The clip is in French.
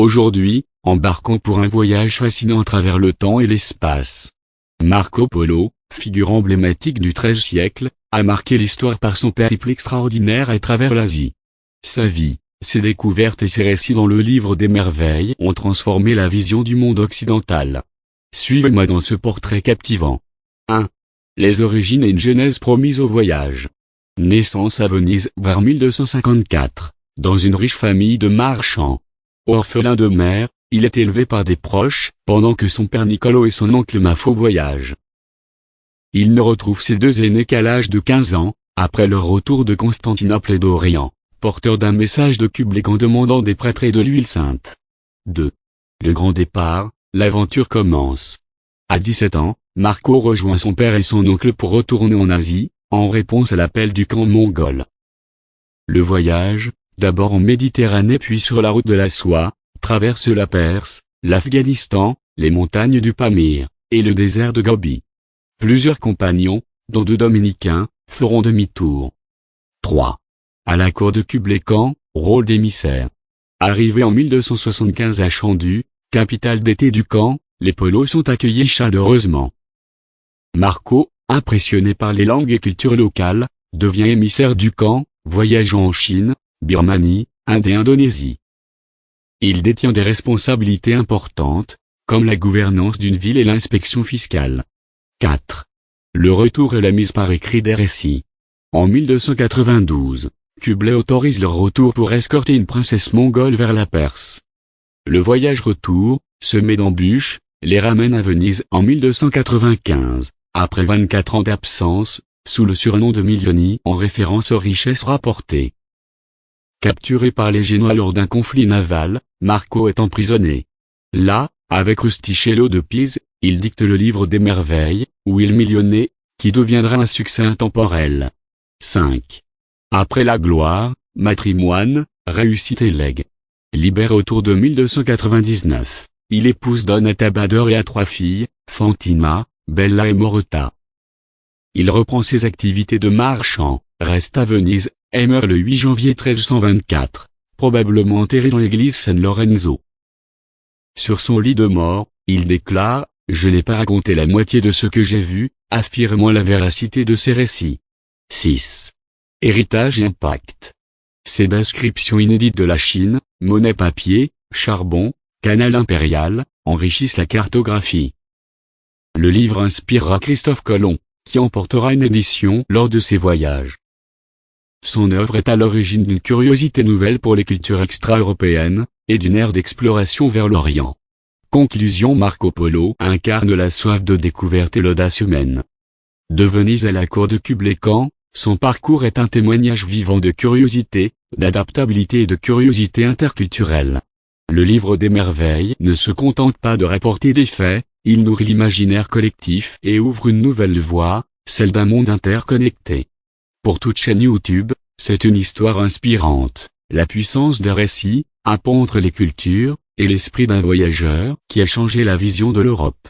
Aujourd'hui, embarquons pour un voyage fascinant à travers le temps et l'espace. Marco Polo, figure emblématique du XIIIe siècle, a marqué l'histoire par son périple extraordinaire à travers l'Asie. Sa vie, ses découvertes et ses récits dans le livre des merveilles ont transformé la vision du monde occidental. Suivez-moi dans ce portrait captivant. 1. Les origines et une genèse promise au voyage. Naissance à Venise vers 1254, dans une riche famille de marchands. Orphelin de mère, il est élevé par des proches, pendant que son père Niccolo et son oncle Maffeo voyagent. Il ne retrouve ses deux aînés qu'à l'âge de 15 ans, après leur retour de Constantinople et d'Orient, porteur d'un message de Kublai Khan demandant des prêtres et de l'huile sainte. 2. Le grand départ, l'aventure commence. À 17 ans, Marco rejoint son père et son oncle pour retourner en Asie, en réponse à l'appel du camp mongol. Le voyage, d'abord en Méditerranée puis sur la route de la soie, traverse la Perse, l'Afghanistan, les montagnes du Pamir, et le désert de Gobi. Plusieurs compagnons, dont 2 dominicains, feront demi-tour. 3. À la cour de Kublai Khan, rôle d'émissaire. Arrivé en 1275 à Chandu, capitale d'été du Khan, les Polos sont accueillis chaleureusement. Marco, impressionné par les langues et cultures locales, devient émissaire du Khan, voyageant en Chine, Birmanie, Inde et Indonésie. Il détient des responsabilités importantes, comme la gouvernance d'une ville et l'inspection fiscale. 4. Le retour et la mise par écrit des récits. En 1292, Kublai autorise leur retour pour escorter une princesse mongole vers la Perse. Le voyage retour, semé d'embûches, les ramène à Venise en 1295, après 24 ans d'absence, sous le surnom de Milioni en référence aux richesses rapportées. Capturé par les Génois lors d'un conflit naval, Marco est emprisonné. Là, avec Rustichello de Pise, il dicte le livre des merveilles, ou Il Milione, qui deviendra un succès intemporel. 5. Après la gloire, matrimoine, réussite et legs. Libéré autour de 1299, il épouse Donata Bader et a 3 filles, Fantina, Bella et Moretta. Il reprend ses activités de marchand, reste à Venise, et meurt le 8 janvier 1324, probablement enterré dans l'église San Lorenzo. Sur son lit de mort, il déclare « Je n'ai pas raconté la moitié de ce que j'ai vu, affirmant la véracité de ces récits. » 6. Héritage et impact. Ces descriptions inédites de la Chine, monnaie papier, charbon, canal impérial, enrichissent la cartographie. Le livre inspirera Christophe Colomb, qui emportera une édition lors de ses voyages. Son œuvre est à l'origine d'une curiosité nouvelle pour les cultures extra-européennes, et d'une ère d'exploration vers l'Orient. Conclusion: Marco Polo incarne la soif de découverte et l'audace humaine. De Venise à la cour de Kublai Khan, son parcours est un témoignage vivant de curiosité, d'adaptabilité et de curiosité interculturelle. Le livre des merveilles ne se contente pas de rapporter des faits, il nourrit l'imaginaire collectif et ouvre une nouvelle voie, celle d'un monde interconnecté. Pour toute chaîne YouTube, c'est une histoire inspirante, la puissance d'un récit, un pont entre les cultures, et l'esprit d'un voyageur qui a changé la vision de l'Europe.